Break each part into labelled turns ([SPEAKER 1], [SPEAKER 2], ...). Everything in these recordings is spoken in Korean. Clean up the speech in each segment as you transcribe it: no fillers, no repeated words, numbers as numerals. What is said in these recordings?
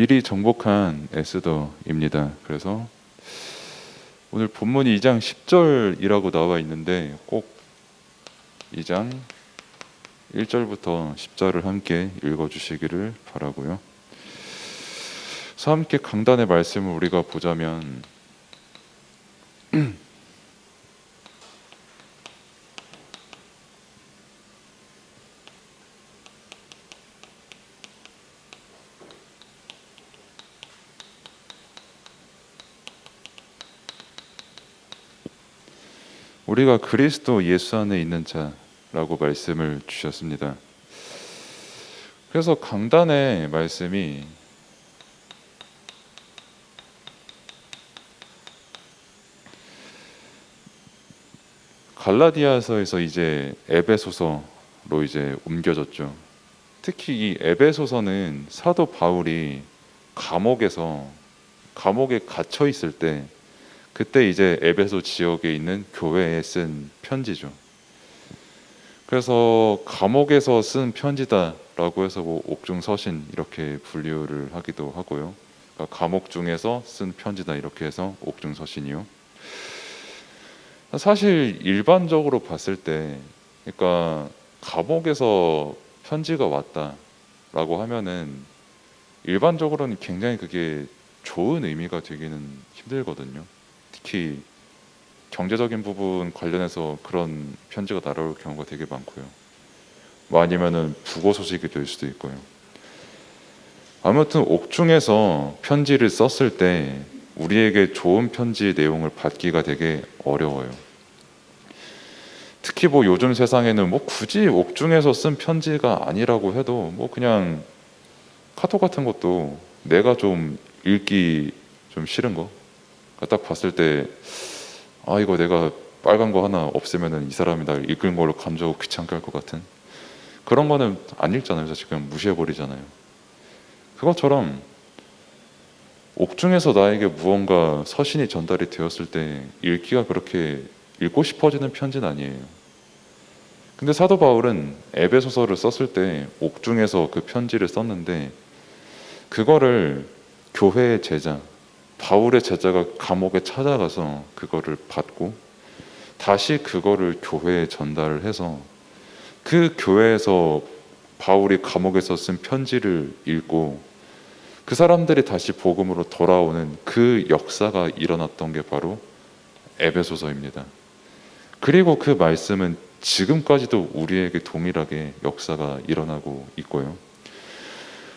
[SPEAKER 1] 미리 정복한 에스더입니다. 그래서 오늘 본문이 2장 10절이라고 나와 있는데 꼭 2장 1절부터 10절을 함께 읽어주시기를 바라고요. 그래서 함께 강단의 말씀을 우리가 보자면 우리가 그리스도 예수 안에 있는 자라고 말씀을 주셨습니다. 그래서 강단의 말씀이 갈라디아서에서 이제 에베소서로 이제 옮겨졌죠. 특히 이 에베소서는 사도 바울이 감옥에 갇혀 있을 때 그때 이제 에베소 지역에 있는 교회에 쓴 편지죠. 그래서 감옥에서 쓴 편지다라고 해서 뭐 옥중서신 이렇게 분류를 하기도 하고요. 그러니까 감옥 중에서 쓴 편지다 이렇게 해서 옥중서신이요. 사실 일반적으로 봤을 때, 그러니까 감옥에서 편지가 왔다라고 하면은 일반적으로는 굉장히 그게 좋은 의미가 되기는 힘들거든요. 특히 경제적인 부분 관련해서 그런 편지가 날아올 경우가 되게 많고요. 뭐 아니면은 부고 소식이 될 수도 있고요. 아무튼 옥중에서 편지를 썼을 때 우리에게 좋은 편지의 내용을 받기가 되게 어려워요. 특히 뭐 요즘 세상에는 뭐 굳이 옥중에서 쓴 편지가 아니라고 해도 뭐 그냥 카톡 같은 것도 내가 좀 읽기 좀 싫은 거 딱 봤을 때 이거 내가 빨간 거 하나 없으면은 이 사람이 날 읽은 걸로 감정하고 귀찮게 할 것 같은 그런 거는 안 읽잖아요. 그래서 지금 무시해버리잖아요. 그것처럼 옥중에서 나에게 무언가 서신이 전달이 되었을 때 읽기가 그렇게 읽고 싶어지는 편지는 아니에요. 근데 사도 바울은 에베소서를 썼을 때 옥중에서 그 편지를 썼는데 그거를 교회의 제자, 바울의 제자가 감옥에 찾아가서 그거를 받고 다시 그거를 교회에 전달을 해서 그 교회에서 바울이 감옥에서 쓴 편지를 읽고 그 사람들이 다시 복음으로 돌아오는 그 역사가 일어났던 게 바로 에베소서입니다. 그리고 그 말씀은 지금까지도 우리에게 동일하게 역사가 일어나고 있고요.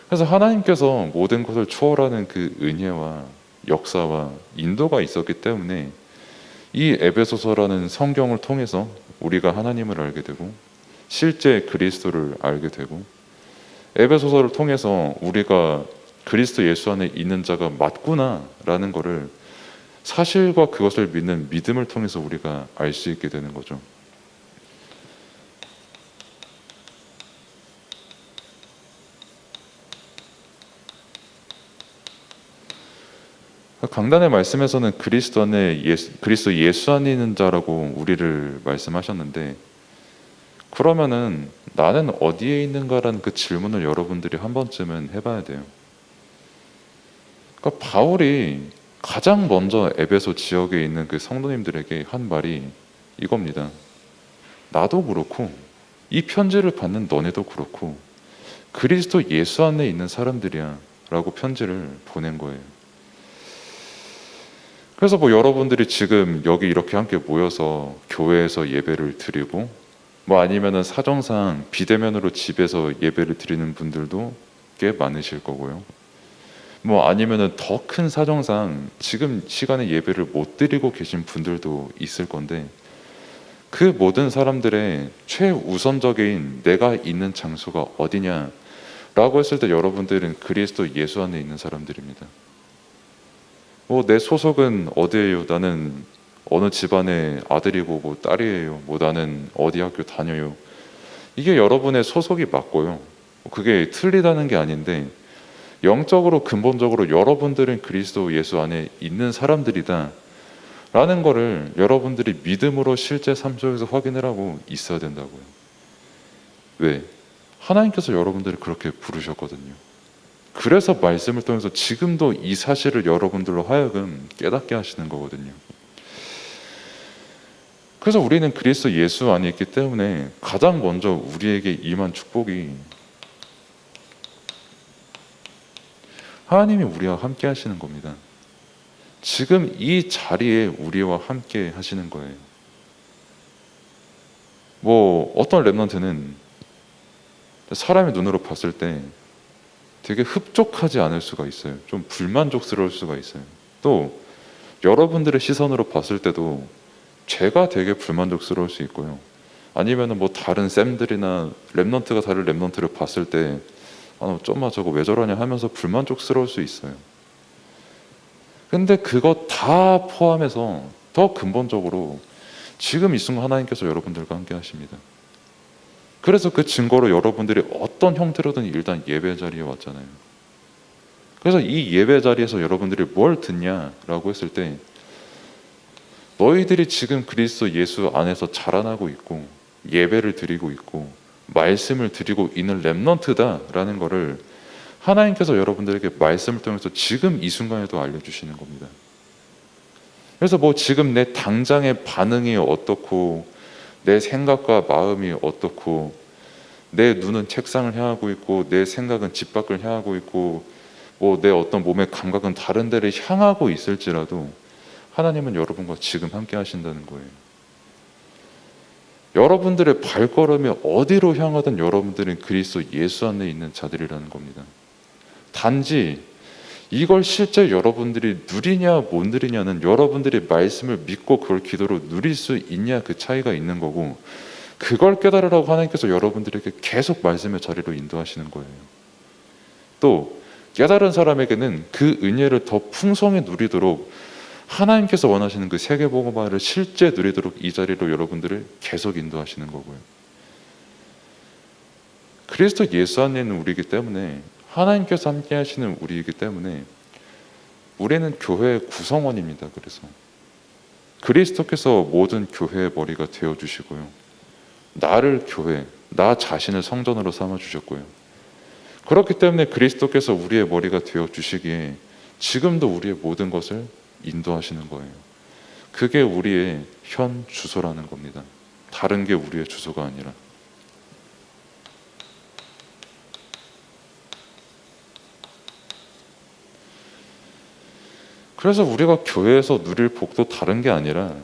[SPEAKER 1] 그래서 하나님께서 모든 것을 초월하는 그 은혜와 역사와 인도가 있었기 때문에 이 에베소서라는 성경을 통해서 우리가 하나님을 알게 되고 실제 그리스도를 알게 되고 에베소서를 통해서 우리가 그리스도 예수 안에 있는 자가 맞구나라는 것을 사실과 그것을 믿는 믿음을 통해서 우리가 알 수 있게 되는 거죠. 강단의 말씀에서는 그리스도 예수 안에 있는 자라고 우리를 말씀하셨는데 그러면은 나는 어디에 있는가라는 그 질문을 여러분들이 한 번쯤은 해봐야 돼요. 그러니까 바울이 가장 먼저 에베소 지역에 있는 그 성도님들에게 한 말이 이겁니다. 나도 그렇고 이 편지를 받는 너네도 그렇고 그리스도 예수 안에 있는 사람들이야 라고 편지를 보낸 거예요. 그래서 뭐 여러분들이 지금 여기 이렇게 함께 모여서 교회에서 예배를 드리고 뭐 아니면은 사정상 비대면으로 집에서 예배를 드리는 분들도 꽤 많으실 거고요. 뭐 아니면은 더 큰 사정상 지금 시간에 예배를 못 드리고 계신 분들도 있을 건데 그 모든 사람들의 최우선적인 내가 있는 장소가 어디냐 라고 했을 때 여러분들은 그리스도 예수 안에 있는 사람들입니다. 뭐 내 소속은 어디예요? 나는 어느 집안의 아들이고 뭐 딸이에요. 뭐 나는 어디 학교 다녀요. 이게 여러분의 소속이 맞고요. 그게 틀리다는 게 아닌데 영적으로 근본적으로 여러분들은 그리스도 예수 안에 있는 사람들이다 라는 거를 여러분들이 믿음으로 실제 삶 속에서 확인을 하고 있어야 된다고요. 왜? 하나님께서 여러분들을 그렇게 부르셨거든요. 그래서 말씀을 통해서 지금도 이 사실을 여러분들로 하여금 깨닫게 하시는 거거든요. 그래서 우리는 그리스도 예수 안에 있기 때문에 가장 먼저 우리에게 임한 축복이 하나님이 우리와 함께 하시는 겁니다. 지금 이 자리에 우리와 함께 하시는 거예요. 뭐 어떤 렘넌트는 사람의 눈으로 봤을 때 되게 흡족하지 않을 수가 있어요. 좀 불만족스러울 수가 있어요. 또 여러분들의 시선으로 봤을 때도 제가 되게 불만족스러울 수 있고요. 아니면은 뭐 다른 쌤들이나 렘넌트가 다른 렘넌트를 봤을 때 좀만 저거 왜 저러냐 하면서 불만족스러울 수 있어요. 근데 그거 다 포함해서 더 근본적으로 지금 이 순간 하나님께서 여러분들과 함께 하십니다. 그래서 그 증거로 여러분들이 어떤 형태로든 일단 예배 자리에 왔잖아요. 그래서 이 예배 자리에서 여러분들이 뭘 듣냐라고 했을 때 너희들이 지금 그리스도 예수 안에서 자라나고 있고 예배를 드리고 있고 말씀을 드리고 있는 렘넌트다라는 거를 하나님께서 여러분들에게 말씀을 통해서 지금 이 순간에도 알려주시는 겁니다. 그래서 뭐 지금 내 당장의 반응이 어떻고 내 생각과 마음이 어떻고 내 눈은 책상을 향하고 있고 내 생각은 집 밖을 향하고 있고 뭐 내 어떤 몸의 감각은 다른 데를 향하고 있을지라도 하나님은 여러분과 지금 함께 하신다는 거예요. 여러분들의 발걸음이 어디로 향하든 여러분들은 그리스도 예수 안에 있는 자들이라는 겁니다. 단지 이걸 실제 여러분들이 누리냐 못 누리냐는 여러분들이 말씀을 믿고 그걸 기도로 누릴 수 있냐 그 차이가 있는 거고, 그걸 깨달으라고 하나님께서 여러분들에게 계속 말씀의 자리로 인도하시는 거예요. 또 깨달은 사람에게는 그 은혜를 더 풍성히 누리도록 하나님께서 원하시는 그 세계복음화를 실제 누리도록 이 자리로 여러분들을 계속 인도하시는 거고요. 그리스도 예수 안에 있는 우리이기 때문에, 하나님께서 함께 하시는 우리이기 때문에 우리는 교회의 구성원입니다. 그래서 그리스도께서 모든 교회의 머리가 되어주시고요, 나를 교회, 나 자신을 성전으로 삼아주셨고요. 그렇기 때문에 그리스도께서 우리의 머리가 되어주시기에 지금도 우리의 모든 것을 인도하시는 거예요. 그게 우리의 현 주소라는 겁니다. 다른 게 우리의 주소가 아니라. 그래서 우리가 교회에서 누릴 복도 다른 게 아니라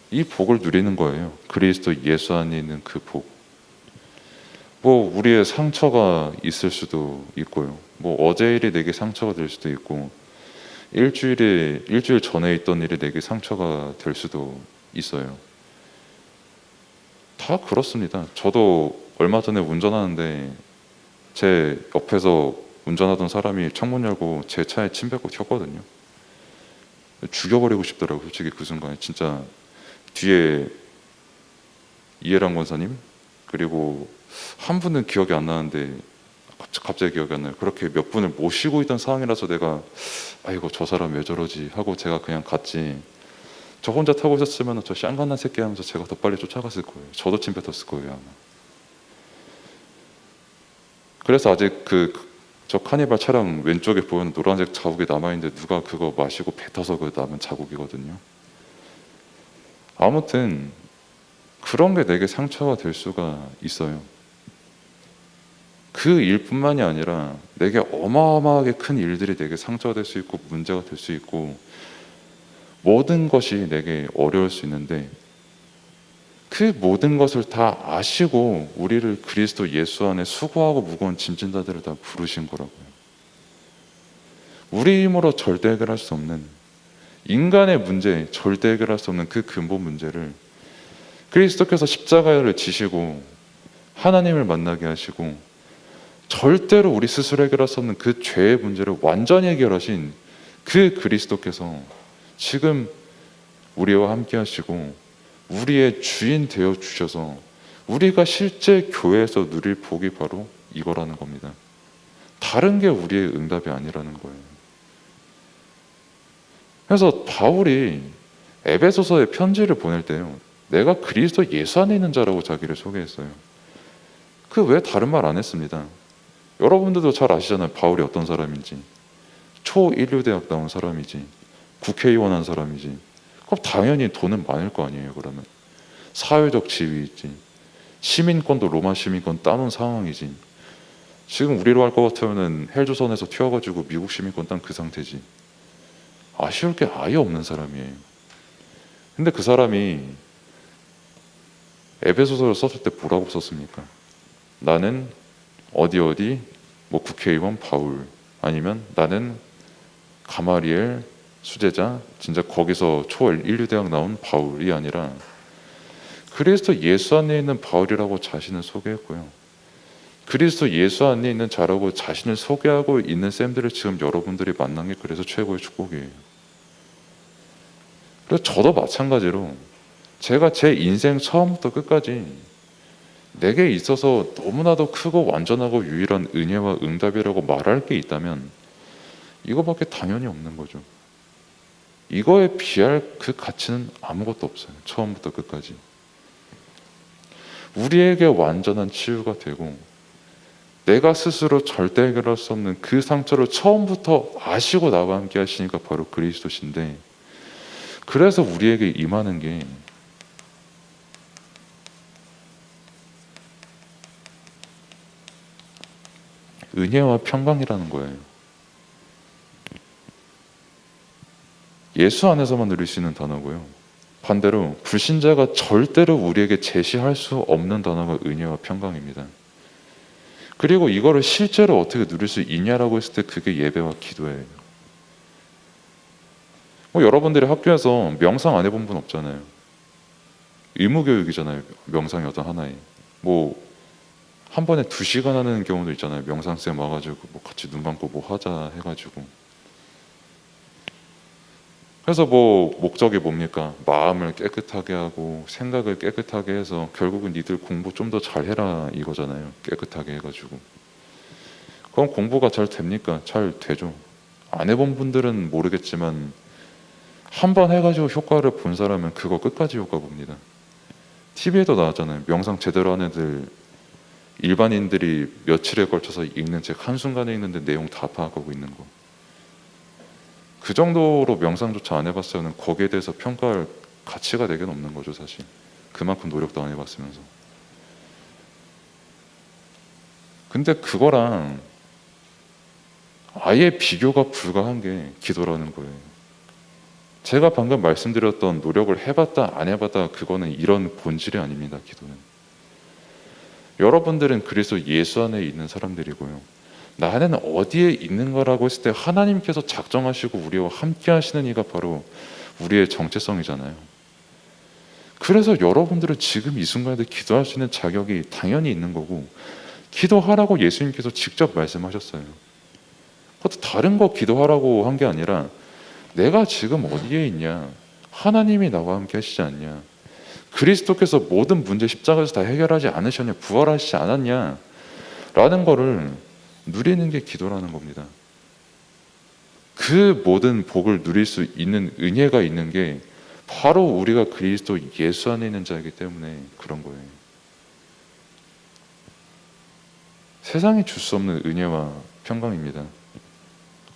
[SPEAKER 1] 이 복을 누리는 거예요. 그리스도 예수 안에 있는 그 복. 뭐 우리의 상처가 있을 수도 있고요. 뭐 어제 일이 내게 상처가 될 수도 있고, 일주일 전에 있던 일이 내게 상처가 될 수도 있어요. 다 그렇습니다. 저도 얼마 전에 운전하는데 제 옆에서 운전하던 사람이 창문 열고 제 차에 침 뱉고 튀었거든요. 죽여버리고 싶더라고요. 솔직히 그 순간에 진짜. 뒤에 이해랑 권사님, 그리고 한 분은 기억이 안 나는데 갑자기 기억이 안 나요. 그렇게 몇 분을 모시고 있던 상황이라서 내가 아이고 저 사람 왜 저러지 하고 제가 그냥 갔지. 저 혼자 타고 있었으면 저 쌍간난 새끼 하면서 제가 더 빨리 쫓아갔을 거예요. 저도 침 뱉었을 거예요 아마. 그래서 아직 저 카니발 차량 왼쪽에 보이는 노란색 자국이 남아있는데 누가 그거 마시고 뱉어서 그 남은 자국이거든요. 아무튼 그런 게 내게 상처가 될 수가 있어요. 그 일뿐만이 아니라 내게 어마어마하게 큰 일들이 내게 상처가 될 수 있고 문제가 될 수 있고 모든 것이 내게 어려울 수 있는데, 그 모든 것을 다 아시고 우리를 그리스도 예수 안에 수고하고 무거운 짐진 자들을 다 부르신 거라고요. 우리 힘으로 절대 해결할 수 없는 인간의 문제, 절대 해결할 수 없는 그 근본 문제를 그리스도께서 십자가를 지시고 하나님을 만나게 하시고 절대로 우리 스스로 해결할 수 없는 그 죄의 문제를 완전히 해결하신 그 그리스도께서 지금 우리와 함께 하시고 우리의 주인 되어 주셔서 우리가 실제 교회에서 누릴 복이 바로 이거라는 겁니다. 다른 게 우리의 응답이 아니라는 거예요. 그래서 바울이 에베소서의 편지를 보낼 때요, 내가 그리스도 예수 안에 있는 자라고 자기를 소개했어요. 그 외에 다른 말 안 했습니다. 여러분들도 잘 아시잖아요. 바울이 어떤 사람인지. 초일류대학 나온 사람이지. 국회의원 한 사람이지. 그럼 당연히 돈은 많을 거 아니에요. 그러면 사회적 지위이지. 시민권도 로마 시민권 따놓은 상황이지. 지금 우리로 할 것 같으면은 헬조선에서 튀어가지고 미국 시민권 딴 그 상태지. 아쉬울 게 아예 없는 사람이에요. 근데 그 사람이 에베소서를 썼을 때 뭐라고 썼습니까? 나는 어디 뭐 국회의원 바울, 아니면 나는 가마리엘 수제자, 진짜 거기서 초인류대학 나온 바울이 아니라 그리스도 예수 안에 있는 바울이라고 자신을 소개했고요. 그리스도 예수 안에 있는 자라고 자신을 소개하고 있는 쌤들을 지금 여러분들이 만난 게 그래서 최고의 축복이에요. 그래서 저도 마찬가지로 제가 제 인생 처음부터 끝까지 내게 있어서 너무나도 크고 완전하고 유일한 은혜와 응답이라고 말할 게 있다면 이거밖에 당연히 없는 거죠. 이거에 비할 그 가치는 아무것도 없어요. 처음부터 끝까지. 우리에게 완전한 치유가 되고 내가 스스로 절대 해결할 수 없는 그 상처를 처음부터 아시고 나와 함께 하시니까 바로 그리스도신데, 그래서 우리에게 임하는 게 은혜와 평강이라는 거예요. 예수 안에서만 누릴 수 있는 단어고요. 반대로 불신자가 절대로 우리에게 제시할 수 없는 단어가 은혜와 평강입니다. 그리고 이거를 실제로 어떻게 누릴 수 있냐라고 했을 때 그게 예배와 기도예요. 여러분들이 학교에서 명상 안 해본 분 없잖아요. 의무교육이잖아요. 명상이 어떤 하나에. 한 번에 2시간 하는 경우도 있잖아요. 명상쌤 와가지고 같이 눈 감고 하자 해가지고. 그래서 목적이 뭡니까? 마음을 깨끗하게 하고 생각을 깨끗하게 해서 결국은 니들 공부 좀 더 잘해라 이거잖아요. 깨끗하게 해가지고. 그럼 공부가 잘 됩니까? 잘 되죠. 안 해본 분들은 모르겠지만 한 번 해가지고 효과를 본 사람은 그거 끝까지 효과 봅니다. TV에도 나왔잖아요. 명상 제대로 하는 애들, 일반인들이 며칠에 걸쳐서 읽는 책 한순간에 읽는데 내용 다 파악하고 있는 거. 그 정도로 명상조차 안 해봤으면 거기에 대해서 평가할 가치가 내게는 없는 거죠, 사실. 그만큼 노력도 안 해봤으면서. 근데 그거랑 아예 비교가 불가한 게 기도라는 거예요. 제가 방금 말씀드렸던 노력을 해봤다 안 해봤다 그거는 이런 본질이 아닙니다. 기도는. 여러분들은 그리스도 예수 안에 있는 사람들이고요. 나는 어디에 있는가라고 했을 때 하나님께서 작정하시고 우리와 함께 하시는 이가 바로 우리의 정체성이잖아요. 그래서 여러분들은 지금 이 순간에도 기도할 수 있는 자격이 당연히 있는 거고, 기도하라고 예수님께서 직접 말씀하셨어요. 그것도 다른 거 기도하라고 한 게 아니라 내가 지금 어디에 있냐, 하나님이 나와 함께 하시지 않냐, 그리스도께서 모든 문제 십자가에서 다 해결하지 않으셨냐, 부활하시지 않았냐 라는 거를 누리는 게 기도라는 겁니다. 그 모든 복을 누릴 수 있는 은혜가 있는 게 바로 우리가 그리스도 예수 안에 있는 자이기 때문에 그런 거예요. 세상이 줄 수 없는 은혜와 평강입니다.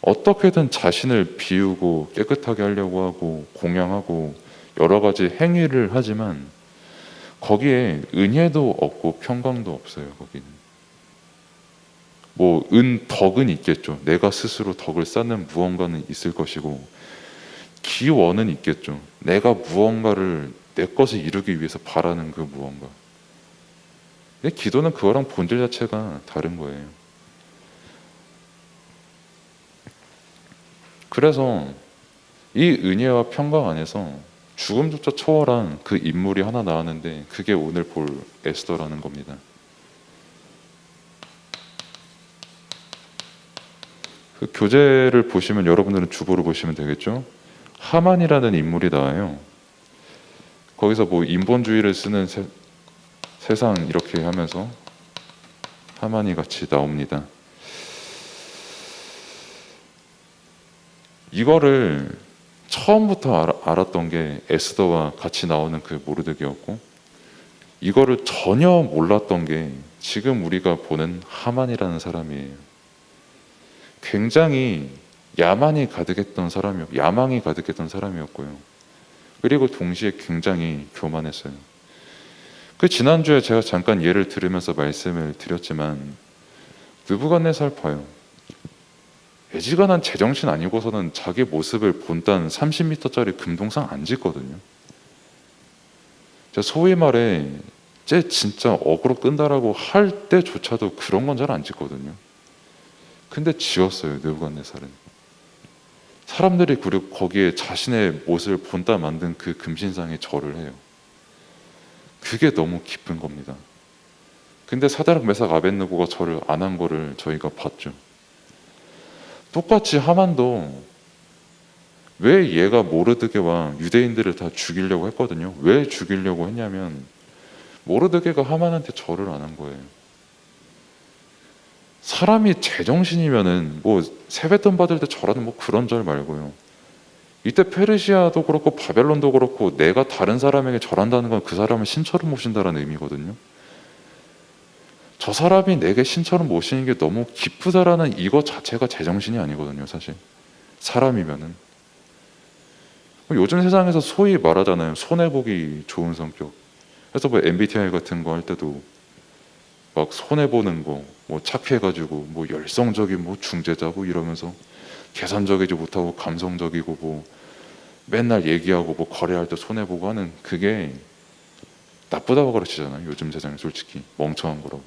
[SPEAKER 1] 어떻게든 자신을 비우고 깨끗하게 하려고 하고 공양하고 여러 가지 행위를 하지만 거기에 은혜도 없고 평강도 없어요. 거기는 덕은 있겠죠. 내가 스스로 덕을 쌓는 무언가는 있을 것이고, 기원은 있겠죠. 내가 무언가를 내 것을 이루기 위해서 바라는 그 무언가. 근데 기도는 그거랑 본질 자체가 다른 거예요. 그래서 이 은혜와 평강 안에서 죽음조차 초월한 그 인물이 하나 나왔는데 그게 오늘 볼 에스더라는 겁니다. 그 교재를 보시면 여러분들은 주보를 보시면 되겠죠. 하만이라는 인물이 나와요. 거기서 인본주의를 쓰는 세상 이렇게 하면서 하만이 같이 나옵니다. 이거를 처음부터 알았던 게 에스더와 같이 나오는 그 모르드게였고, 이거를 전혀 몰랐던 게 지금 우리가 보는 하만이라는 사람이에요. 굉장히 야망이 가득했던 사람이었고요. 그리고 동시에 굉장히 교만했어요. 그 지난주에 제가 잠깐 예를 들으면서 말씀을 드렸지만 느부갓네살 봐요. 애지간한 제정신 아니고서는 자기 모습을 본딴 30m짜리 금동상 안 짓거든요. 소위 말해 쟤 진짜 어그로 끈다라고 할 때조차도 그런 건 잘 안 짓거든요. 근데 지었어요. 느부갓네살은. 사람들이 그리고 거기에 자신의 모습을 본따 만든 그 금신상에 절을 해요. 그게 너무 기쁜 겁니다. 근데 사드락 메삭 아벳느고가 절을 안 한 거를 저희가 봤죠. 똑같이 하만도 왜 얘가 모르드게와 유대인들을 다 죽이려고 했거든요. 왜 죽이려고 했냐면 모르드게가 하만한테 절을 안 한 거예요. 사람이 제정신이면은 뭐 세뱃돈 받을 때 절하는 뭐 그런 절 말고요. 이때 페르시아도 그렇고 바벨론도 그렇고 내가 다른 사람에게 절한다는 건 그 사람을 신처럼 모신다는 의미거든요. 저 사람이 내게 신처럼 모시는 게 너무 기쁘다라는 이것 자체가 제정신이 아니거든요. 사실 사람이면은 요즘 세상에서 소위 말하잖아요. 손해보기 좋은 성격. 그래서 뭐 MBTI 같은 거 할 때도 막 손해보는 거 뭐 착해가지고 뭐 열성적인 뭐 중재자고 이러면서 계산적이지 못하고 감성적이고 뭐 맨날 얘기하고 뭐 거래할 때 손해보고 하는 그게 나쁘다고 가르치잖아요. 요즘 세상에 솔직히 멍청한 거라고.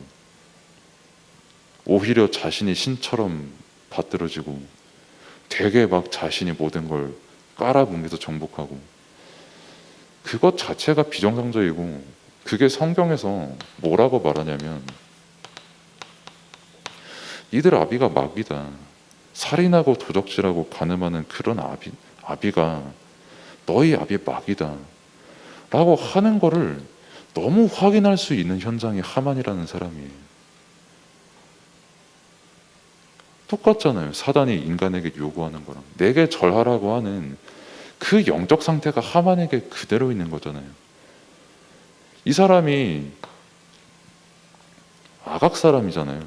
[SPEAKER 1] 오히려 자신이 신처럼 받들어지고 되게 막 자신이 모든 걸 깔아뭉개서 정복하고 그것 자체가 비정상적이고 그게 성경에서 뭐라고 말하냐면 이들 아비가 마귀다. 살인하고 도적질하고 간음하는 그런 아비가 너희 아비 마귀다 라고 하는 거를 너무 확인할 수 있는 현장이 하만이라는 사람이에요. 똑같잖아요. 사단이 인간에게 요구하는 거랑 내게 절하라고 하는 그 영적 상태가 하만에게 그대로 있는 거잖아요. 이 사람이 아각 사람이잖아요.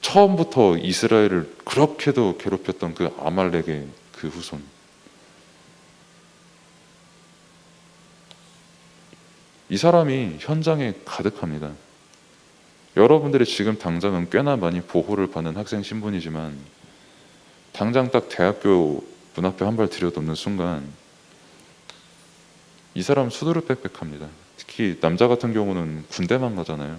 [SPEAKER 1] 처음부터 이스라엘을 그렇게도 괴롭혔던 그 아말렉의 그 후손. 이 사람이 현장에 가득합니다. 여러분들이 지금 당장은 꽤나 많이 보호를 받는 학생 신분이지만 당장 딱 대학교 문 앞에 한 발 들여놓는 순간 이 사람 수두룩 빽빽합니다. 특히 남자 같은 경우는 군대만 가잖아요.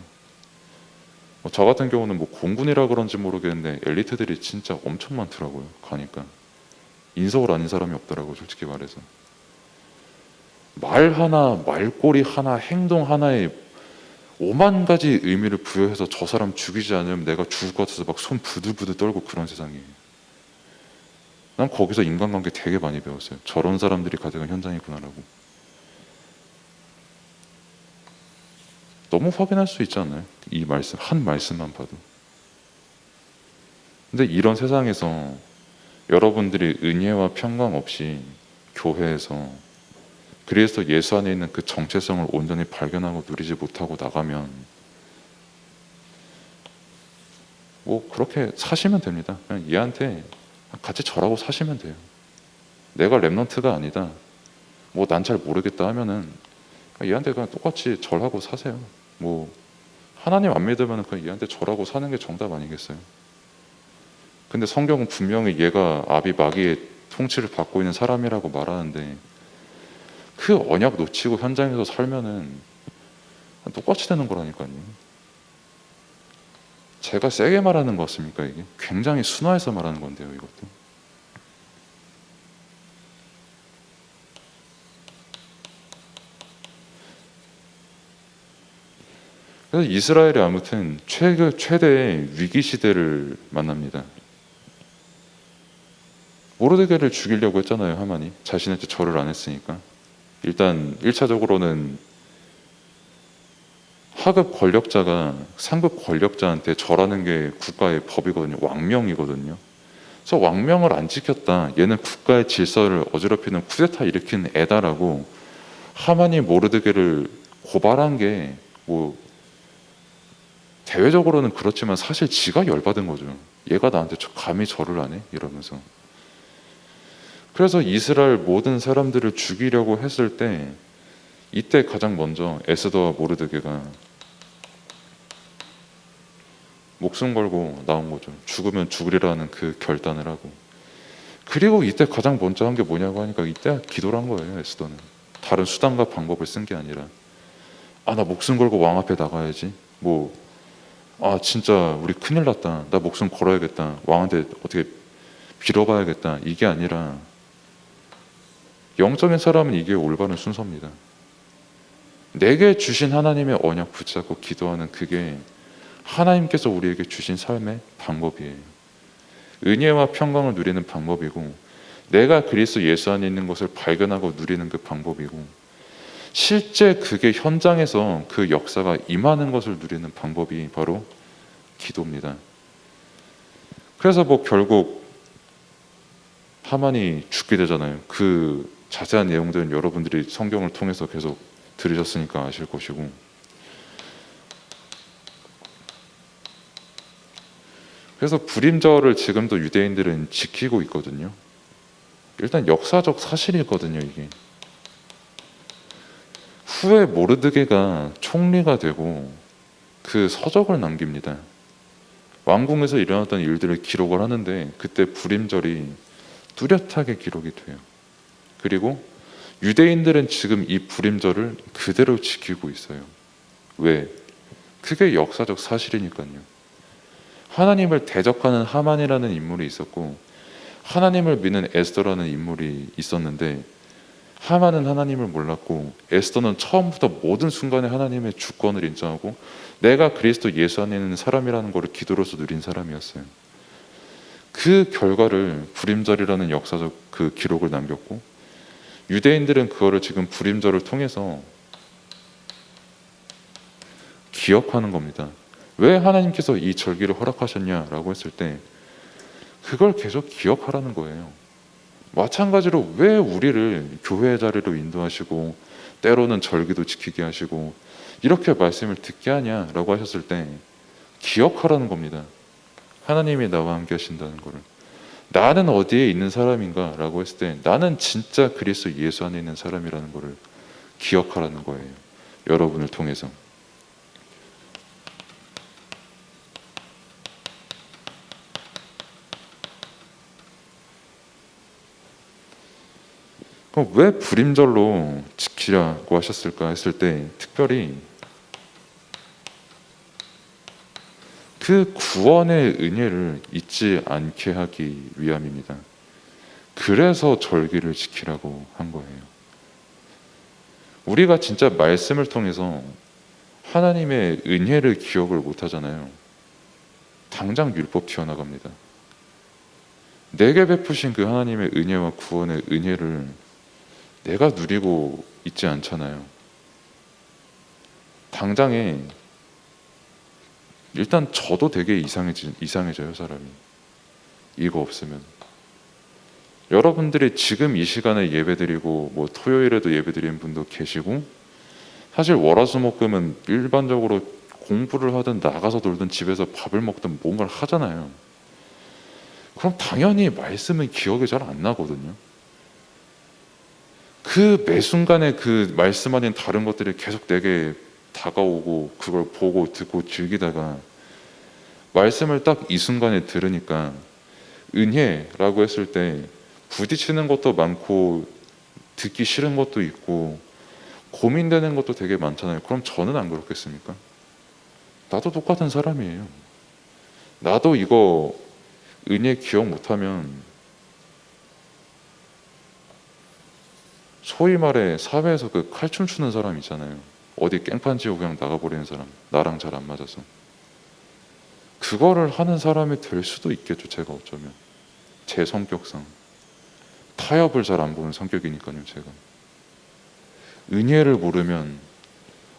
[SPEAKER 1] 저 같은 경우는 뭐 공군이라 그런지 모르겠는데 엘리트들이 진짜 엄청 많더라고요. 가니까 인서울 아닌 사람이 없더라고요. 솔직히 말해서 말 하나, 말꼬리 하나, 행동 하나에 5만 가지 의미를 부여해서 저 사람 죽이지 않으면 내가 죽을 것 같아서 막 손 부들부들 떨고 그런 세상이에요. 난 거기서 인간관계 되게 많이 배웠어요. 저런 사람들이 가득한 현장이구나라고. 너무 확인할 수 있지 않나요? 이 말씀, 한 말씀만 봐도. 근데 이런 세상에서 여러분들이 은혜와 평강 없이 교회에서 그리스도 예수 안에 있는 그 정체성을 온전히 발견하고 누리지 못하고 나가면 뭐 그렇게 사시면 됩니다. 그냥 얘한테 같이 절하고 사시면 돼요. 내가 랩넌트가 아니다. 뭐 난 잘 모르겠다 하면은 얘한테 그냥 똑같이 절하고 사세요. 뭐 하나님 안 믿으면 그냥 얘한테 절하고 사는 게 정답 아니겠어요? 근데 성경은 분명히 얘가 아비 마귀의 통치를 받고 있는 사람이라고 말하는데 그 언약 놓치고 현장에서 살면은 똑같이 되는 거라니까요. 제가 세게 말하는 거 같습니까? 이게 굉장히 순화해서 말하는 건데요. 이것도 그래서 이스라엘이 아무튼 최대의 위기 시대를 만납니다. 모르드게를 죽이려고 했잖아요. 하만이 자신한테 절을 안 했으니까. 일단 1차적으로는 하급 권력자가 상급 권력자한테 절하는 게 국가의 법이거든요. 왕명이거든요. 그래서 왕명을 안 지켰다. 얘는 국가의 질서를 어지럽히는 쿠데타 일으킨 애다라고 하만이 모르드게를 고발한 게 뭐 대외적으로는 그렇지만 사실 지가 열받은 거죠. 얘가 나한테 감히 절을 안 해? 이러면서. 그래서 이스라엘 모든 사람들을 죽이려고 했을 때 이때 가장 먼저 에스더와 모르드게가 목숨 걸고 나온 거죠. 죽으면 죽으리라는 그 결단을 하고. 그리고 이때 가장 먼저 한 게 뭐냐고 하니까 이때 기도를 한 거예요. 에스더는 다른 수단과 방법을 쓴 게 아니라, 나 목숨 걸고 왕 앞에 나가야지, 진짜 우리 큰일 났다, 나 목숨 걸어야겠다, 왕한테 어떻게 빌어봐야겠다, 이게 아니라, 영적인 사람은 이게 올바른 순서입니다. 내게 주신 하나님의 언약 붙잡고 기도하는, 그게 하나님께서 우리에게 주신 삶의 방법이에요. 은혜와 평강을 누리는 방법이고, 내가 그리스도 예수 안에 있는 것을 발견하고 누리는 그 방법이고, 실제 그게 현장에서 그 역사가 임하는 것을 누리는 방법이 바로 기도입니다. 그래서 결국 하만이 죽게 되잖아요. 그 자세한 내용들은 여러분들이 성경을 통해서 계속 들으셨으니까 아실 것이고, 그래서 불임절을 지금도 유대인들은 지키고 있거든요. 일단 역사적 사실이거든요, 이게. 후에 모르드게가 총리가 되고 그 서적을 남깁니다. 왕궁에서 일어났던 일들을 기록을 하는데, 그때 불임절이 뚜렷하게 기록이 돼요. 그리고 유대인들은 지금 이 불임절을 그대로 지키고 있어요. 왜? 그게 역사적 사실이니까요. 하나님을 대적하는 하만이라는 인물이 있었고, 하나님을 믿는 에스더라는 인물이 있었는데, 하만은 하나님을 몰랐고 에스더는 처음부터 모든 순간에 하나님의 주권을 인정하고 내가 그리스도 예수 안에 있는 사람이라는 것을 기도로서 누린 사람이었어요. 그 결과를 불임절이라는 역사적 그 기록을 남겼고, 유대인들은 그거를 지금 불임절을 통해서 기억하는 겁니다. 왜 하나님께서 이 절기를 허락하셨냐라고 했을 때 그걸 계속 기억하라는 거예요. 마찬가지로 왜 우리를 교회의 자리로 인도하시고 때로는 절기도 지키게 하시고 이렇게 말씀을 듣게 하냐라고 하셨을 때 기억하라는 겁니다. 하나님이 나와 함께 하신다는 것을. 나는 어디에 있는 사람인가 라고 했을 때 나는 진짜 그리스도 예수 안에 있는 사람이라는 것을 기억하라는 거예요. 여러분을 통해서. 그럼 왜 불임절로 지키라고 하셨을까 했을 때 특별히 그 구원의 은혜를 잊지 않게 하기 위함입니다. 그래서 절기를 지키라고 한 거예요. 우리가 진짜 말씀을 통해서 하나님의 은혜를 기억을 못 하잖아요. 당장 율법 튀어나갑니다. 내게 베푸신 그 하나님의 은혜와 구원의 은혜를 내가 누리고 있지 않잖아요. 당장에 일단 저도 되게 이상해져요, 사람이. 이거 없으면. 여러분들이 지금 이 시간에 예배드리고 토요일에도 예배드리는 분도 계시고, 사실 월화수목금은 일반적으로 공부를 하든 나가서 놀든 집에서 밥을 먹든 뭔가를 하잖아요. 그럼 당연히 말씀은 기억이 잘 안 나거든요. 그 매 순간에 그 말씀 아닌 다른 것들이 계속 내게 다가오고 그걸 보고 듣고 즐기다가 말씀을 딱 이 순간에 들으니까 은혜라고 했을 때 부딪히는 것도 많고 듣기 싫은 것도 있고 고민되는 것도 되게 많잖아요. 그럼 저는 안 그렇겠습니까? 나도 똑같은 사람이에요. 나도 이거 은혜 기억 못하면 소위 말해 사회에서 그 칼춤 추는 사람 있잖아요. 어디 깽판 지고 그냥 나가버리는 사람, 나랑 잘 안 맞아서. 그거를 하는 사람이 될 수도 있겠죠. 제가 어쩌면 제 성격상 타협을 잘 안 보는 성격이니까요. 제가 은혜를 모르면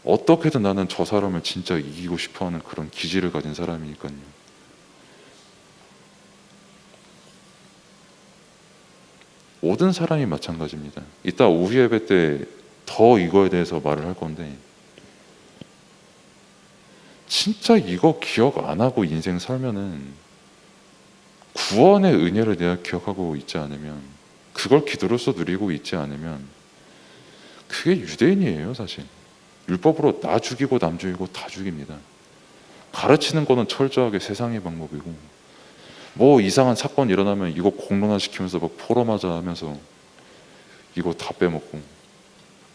[SPEAKER 1] 어떻게든 나는 저 사람을 진짜 이기고 싶어하는 그런 기질을 가진 사람이니까요. 모든 사람이 마찬가지입니다. 이따 오후 예배 때 더 이거에 대해서 말을 할 건데, 진짜 이거 기억 안 하고 인생 살면은, 구원의 은혜를 내가 기억하고 있지 않으면, 그걸 기도로서 누리고 있지 않으면, 그게 유대인이에요. 사실 율법으로 나 죽이고 남 죽이고 다 죽입니다. 가르치는 거는 철저하게 세상의 방법이고, 뭐 이상한 사건 일어나면 이거 공론화시키면서 막 포럼하자 하면서 이거 다 빼먹고,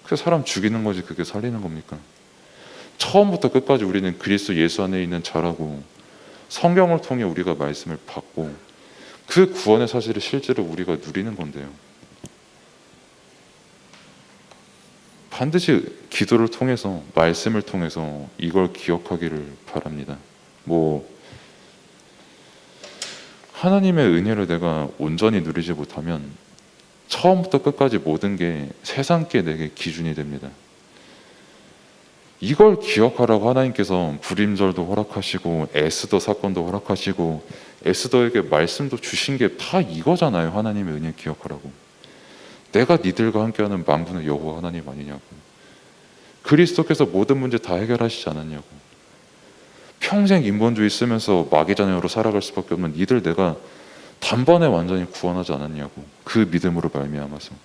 [SPEAKER 1] 그게 사람 죽이는 거지 그게 살리는 겁니까? 처음부터 끝까지 우리는 그리스도 예수 안에 있는 자라고, 성경을 통해 우리가 말씀을 받고, 그 구원의 사실을 실제로 우리가 누리는 건데요. 반드시 기도를 통해서, 말씀을 통해서 이걸 기억하기를 바랍니다. 하나님의 은혜를 내가 온전히 누리지 못하면 처음부터 끝까지 모든 게 세상께 내게 기준이 됩니다. 이걸 기억하라고 하나님께서 불임절도 허락하시고 에스더 사건도 허락하시고 에스더에게 말씀도 주신 게 다 이거잖아요. 하나님의 은혜 기억하라고. 내가 니들과 함께하는 만군의 여호와 하나님 아니냐고. 그리스도께서 모든 문제 다 해결하시지 않았냐고. 평생 인본주의 쓰면서 마귀 자녀로 살아갈 수밖에 없는 니들 내가 단번에 완전히 구원하지 않았냐고. 그 믿음으로 말미암아서.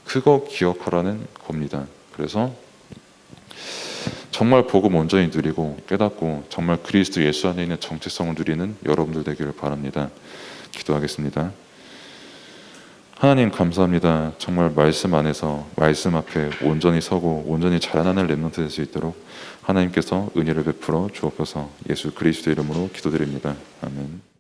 [SPEAKER 1] 그거 기억하라는 겁니다. 그래서 정말 복음 온전히 누리고 깨닫고 정말 그리스도 예수 안에 있는 정체성을 누리는 여러분들 되기를 바랍니다. 기도하겠습니다. 하나님 감사합니다. 정말 말씀 안에서 말씀 앞에 온전히 서고 온전히 자라나는 렘넌트 될 수 있도록 하나님께서 은혜를 베풀어 주옵소서. 예수 그리스도 이름으로 기도드립니다. 아멘.